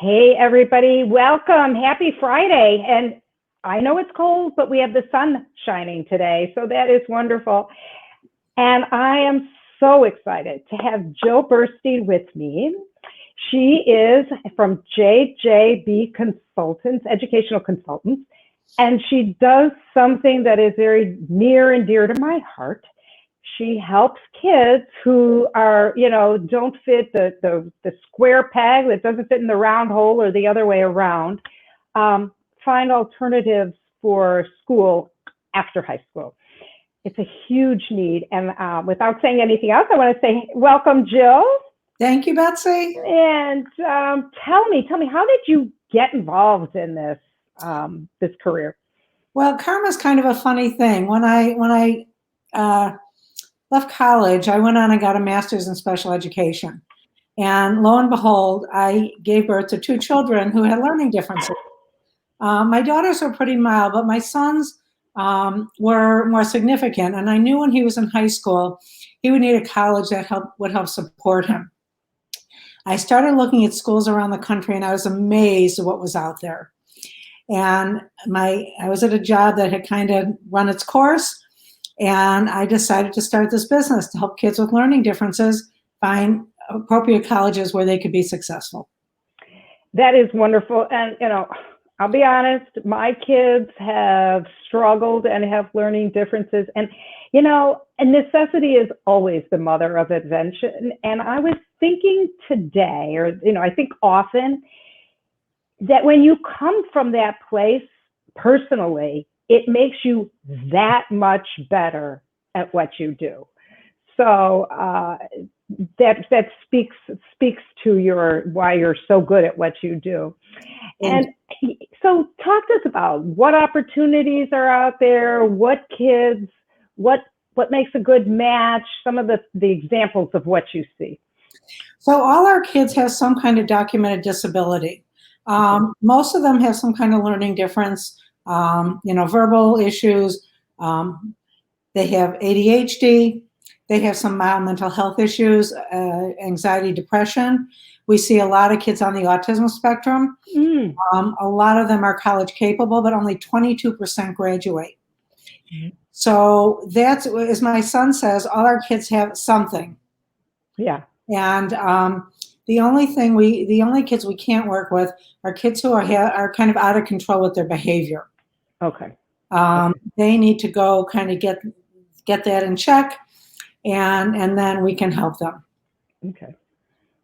Hey, everybody. Welcome. Happy Friday. And I know it's cold, but we have the sun shining today. So that is wonderful. And I am so excited to have Jill Burstein with me. She is from JJB Consultants, Educational Consultants, and she does something that is very near and dear to my heart. She helps kids who are, don't fit the square peg that doesn't fit in the round hole or the other way around, find alternatives for school after high school. It's a huge need. And without saying anything else, I want to say welcome, Jill. Thank you, Betsy. And tell me, how did you get involved in this this career? Well, karma's kind of a funny thing. When I left college, I went on and got a master's in special education. And lo and behold, I gave birth to two children who had learning differences. My daughters were pretty mild, but my sons were more significant. And I knew when he was in high school, he would need a college that would help support him. I started looking at schools around the country, and I was amazed at what was out there. And I was at a job that had kind of run its course, and I decided to start this business to help kids with learning differences find appropriate colleges where they could be successful. That is wonderful. And, I'll be honest, my kids have struggled and have learning differences. And, and necessity is always the mother of invention. And I was thinking today, or, I think often, that when you come from that place personally, it makes you that much better at what you do. So that speaks to why you're so good at what you do. And so talk to us about what opportunities are out there, what kids, what makes a good match, some of the examples of what you see. So all our kids have some kind of documented disability. Most of them have some kind of learning difference, verbal issues. They have ADHD. They have some mild mental health issues, anxiety, depression. We see a lot of kids on the autism spectrum. A lot of them are college capable, but only 22% graduate. So that's, as my son says, all our kids have something. Yeah. And the only kids we can't work with are kids who are kind of out of control with their behavior. Okay. They need to go kind of get that in check, and then we can help them. Okay.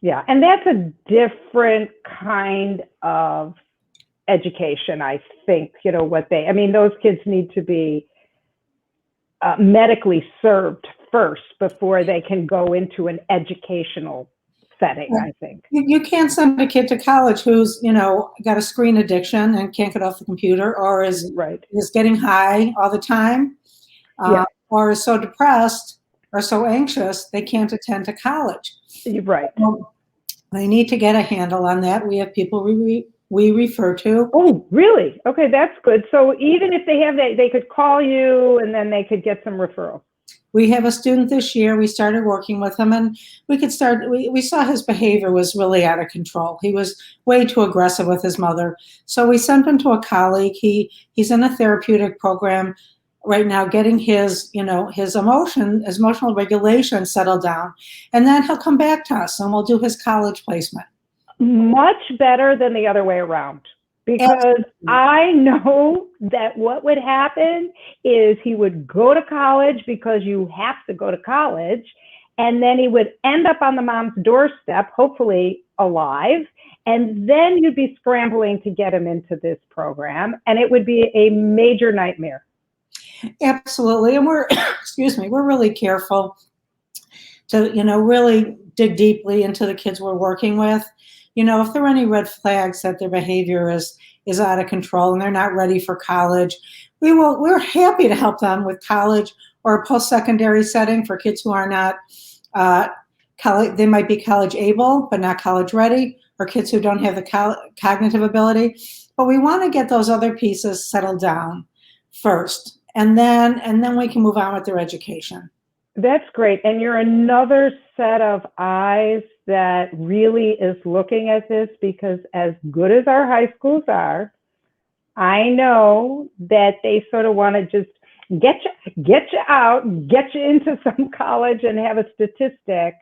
Yeah, and that's a different kind of education, I think. Those kids need to be medically served first before they can go into an educational setting, I think. You can't send a kid to college who's, got a screen addiction and can't get off the computer, or is getting high all the time, or is so depressed or so anxious they can't attend to college. Right. Well, they need to get a handle on that. We have people we refer to. Oh, really? Okay, that's good. So even if they have that, they could call you and then they could get some referral. We have a student this year. We started working with him, and we saw his behavior was really out of control. He was way too aggressive with his mother. So we sent him to a colleague. He's in a therapeutic program right now, getting his emotional regulation settled down. And then he'll come back to us and we'll do his college placement. Much better than the other way around. Because absolutely. I know that what would happen is he would go to college because you have to go to college, and then he would end up on the mom's doorstep, hopefully alive, and then you'd be scrambling to get him into this program, and it would be a major nightmare. Absolutely, and we're really careful to really dig deeply into the kids we're working with. If there are any red flags that their behavior is out of control and they're not ready for college, we're happy to help them with college or a post-secondary setting for kids who are not college. They might be college able but not college ready, or kids who don't have the cognitive ability. But we want to get those other pieces settled down first, and then we can move on with their education. That's great. And you're another set of eyes that really is looking at this, because as good as our high schools are, I know that they sort of want to just get you out, get you into some college and have a statistic.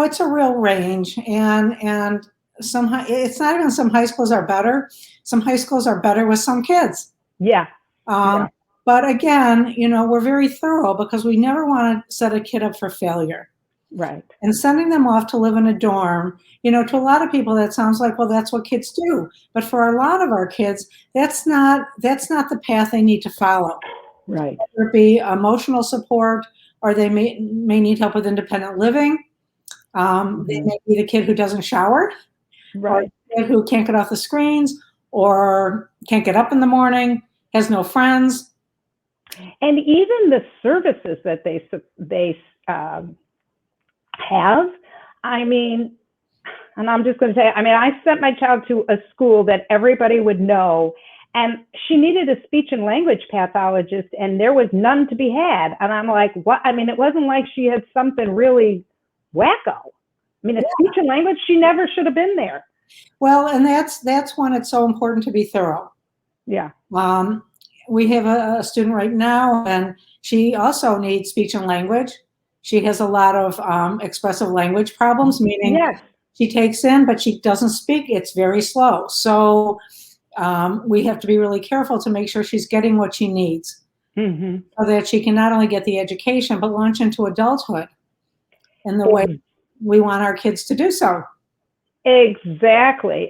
It's a real range, and some it's not even some high schools are better. Some high schools are better with some kids. Yeah. But again, we're very thorough because we never want to set a kid up for failure. Right. And sending them off to live in a dorm, to a lot of people that sounds like, well, that's what kids do. But for a lot of our kids, that's not the path they need to follow. Right. Whether it be emotional support, or they may need help with independent living. They may be the kid who doesn't shower, right, or the kid who can't get off the screens, or can't get up in the morning, has no friends. And even the services that they have, I mean, and I'm just going to say, I sent my child to a school that everybody would know, and she needed a speech and language pathologist, and there was none to be had. And I'm like, what? It wasn't like she had something really wacko. A speech and language, she never should have been there. Well, and that's when it's so important to be thorough. Yeah. We have a student right now, and she also needs speech and language. She has a lot of expressive language problems, meaning she takes in, but she doesn't speak. It's very slow. So we have to be really careful to make sure she's getting what she needs, so that she can not only get the education, but launch into adulthood in the way we want our kids to do so. Exactly.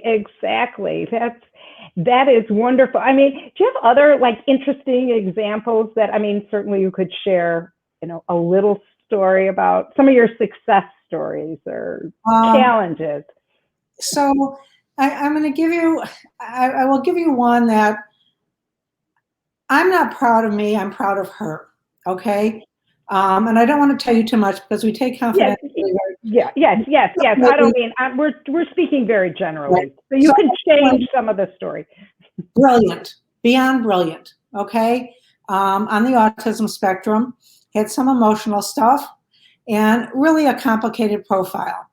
That is wonderful. Do you have other interesting examples that, certainly you could share, a little story about some of your success stories or challenges? So I'm going to give you, I will give you one that I'm not proud of me, I'm proud of her. Okay. And I don't want to tell you too much because we take confidence. Yes. I don't mean, we're speaking very generally. Right. So you can change some of the story. Brilliant, beyond brilliant. Okay. On the autism spectrum, had some emotional stuff and really a complicated profile.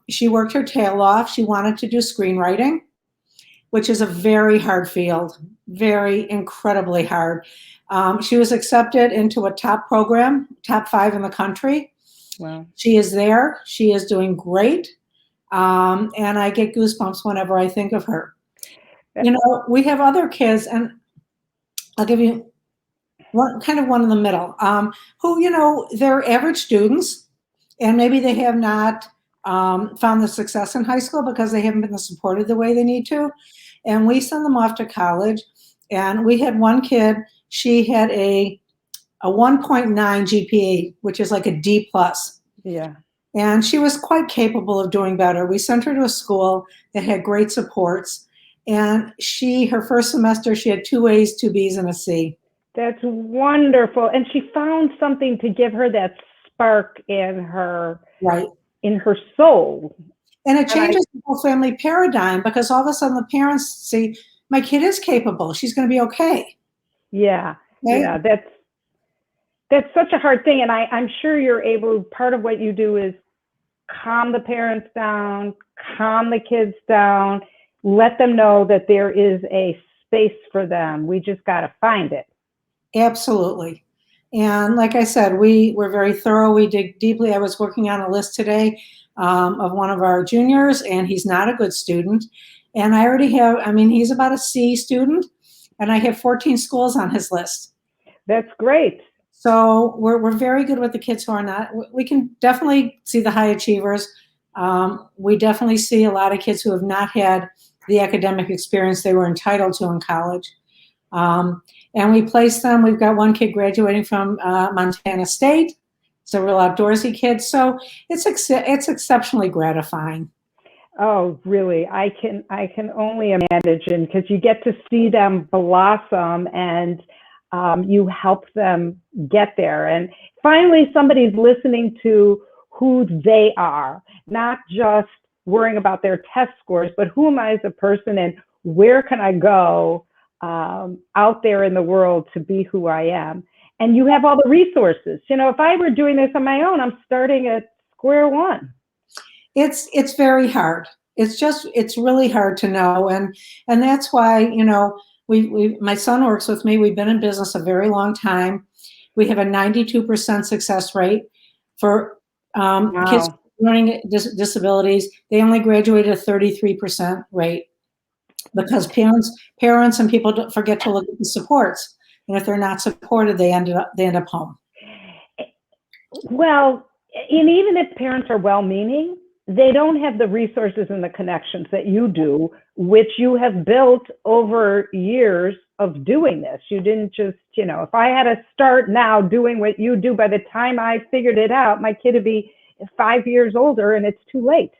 She worked her tail off. She wanted to do screenwriting, which is a very hard field, very incredibly hard. She was accepted into a top program, top 5 in the country. Wow. She is there. She is doing great. And I get goosebumps whenever I think of her. We have other kids, and I'll give you one in the middle, who, they're average students, and maybe they have not found the success in high school because they haven't been supported the way they need to. And we send them off to college. And we had one kid, she had a 1.9 GPA, which is like a D+. Yeah. And she was quite capable of doing better. We sent her to a school that had great supports. And her first semester, she had 2 A's, 2 B's, and a C. That's wonderful. And she found something to give her that spark in her, in her soul. And it changes the whole family paradigm, because all of a sudden the parents see, my kid is capable. She's going to be okay. Yeah. Okay? Yeah. That's such a hard thing. And I'm sure you're able, part of what you do is calm the parents down, calm the kids down, let them know that there is a space for them. We just got to find it. Absolutely. And like I said, we were very thorough. We dig deeply. I was working on a list today of one of our juniors, and he's not a good student. And I already have, he's about a C student, and I have 14 schools on his list. That's great. So we're very good with the kids who are not. We can definitely see the high achievers. We definitely see a lot of kids who have not had the academic experience they were entitled to in college. And we place them. We've got one kid graduating from Montana State. It's a real outdoorsy kid. So it's exceptionally gratifying. Oh, really? I can only imagine, because you get to see them blossom, and you help them get there. And finally, somebody's listening to who they are, not just worrying about their test scores, but who am I as a person, and where can I go out there in the world to be who I am? and you have all the resources. You know, if I were doing this on my own, I'm starting at square one. It's very hard. It's really hard to know. And that's why, you know, my son works with me. We've been in business a very long time. We have a 92% success rate for kids Wow. with learning disabilities. They only graduate at a 33% rate because parents and people don't forget to look at the supports. And if they're not supported, they end up home. Well, and even if parents are well-meaning, they don't have the resources and the connections that you do, which you have built over years of doing this. You didn't just, you know, if I had to start now doing what you do, by the time I figured it out, my kid would be 5 years older, and it's too late.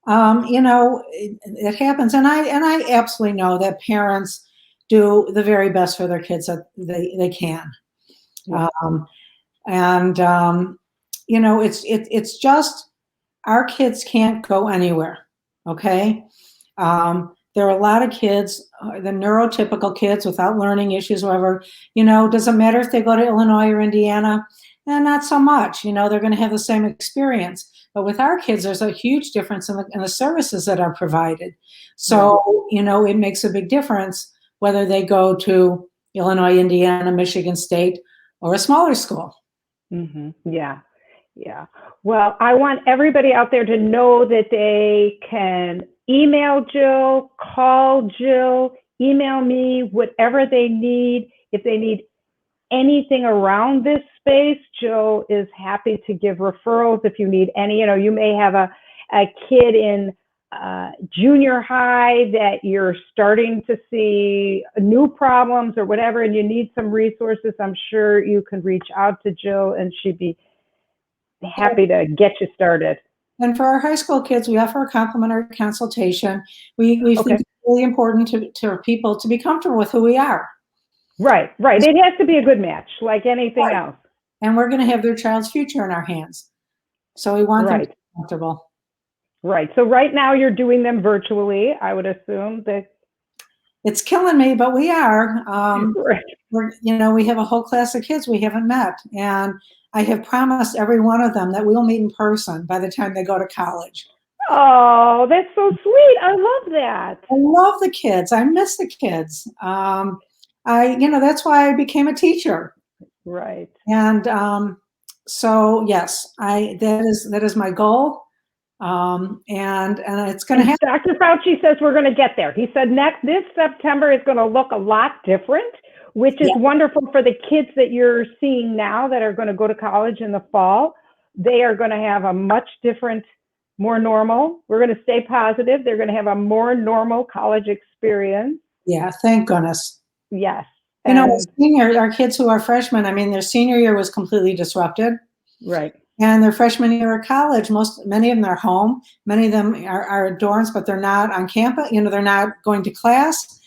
You know, it happens. And I absolutely know that parents do the very best for their kids that they can. Yeah. You know, it's just, our kids can't go anywhere, okay? There are a lot of kids, the neurotypical kids without learning issues, whatever, you know, doesn't matter if they go to Illinois or Indiana, not so much, you know, they're gonna have the same experience. But with our kids, there's a huge difference in the services that are provided. So, you know, it makes a big difference whether they go to Illinois, Indiana, Michigan State, or a smaller school. Mm-hmm. Yeah. Yeah. Well, I want everybody out there to know that they can email Jill, call Jill, email me, whatever they need. If they need anything around this space, Jill is happy to give referrals. If you need any, you know, you may have a kid in junior high that you're starting to see new problems or whatever, and you need some resources, I'm sure you can reach out to Jill and she'd be happy to get you started. And for our high school kids, we offer a complimentary consultation. We think it's really important to people to be comfortable with who we are. Right. It has to be a good match, like anything else. And we're going to have their child's future in our hands. So we want them to be comfortable. Right. So right now you're doing them virtually, I would assume that. It's killing me, but we are. You know, we have a whole class of kids we haven't met. And I have promised every one of them that we'll meet in person by the time they go to college. Oh, that's so sweet. I love that. I love the kids. I miss the kids. You know, that's why I became a teacher. Right. And so, yes, that is my goal. And it's going to happen. Dr. Fauci says we're going to get there. He said this September is going to look a lot different, which is wonderful for the kids that you're seeing now that are going to go to college in the fall. They are going to have a much different, more normal. We're going to stay positive. They're going to have a more normal college experience. Yeah, thank goodness. Yes. You know, our kids who are freshmen, I mean, their senior year was completely disrupted. Right. And their freshman year of college, many of them are home. Many of them are dorms, but they're not on campus. You know, they're not going to class.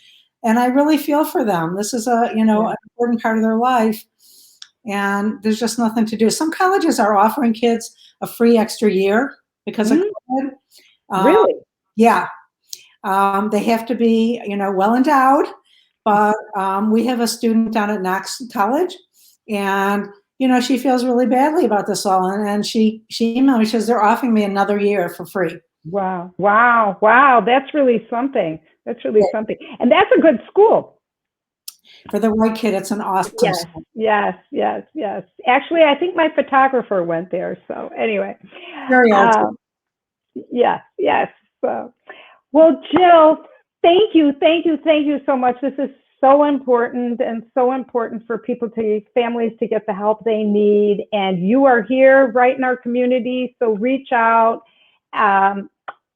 And I really feel for them. This is an important part of their life. And there's just nothing to do. Some colleges are offering kids a free extra year because of COVID. Really? Yeah. They have to be, you know, well endowed. But we have a student down at Knox College, and you know, she feels really badly about this all, and she emailed me. She says they're offering me another year for free. Wow! That's really something. Something, and that's a good school. For the right kid, it's an awesome school. Yes. Actually, I think my photographer went there. So anyway, very awesome. Yes. So, well, Jill, thank you so much. This is so important, and so important for families to get the help they need. And you are here right in our community, so reach out.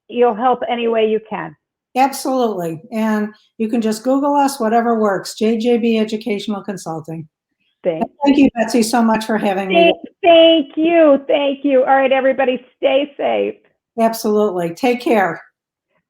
You'll help any way you can. Absolutely. And you can just Google us, whatever works. JJB Educational Consulting. Thank you, Betsy, so much for having me. Thank you. All right, everybody, stay safe. Absolutely. Take care.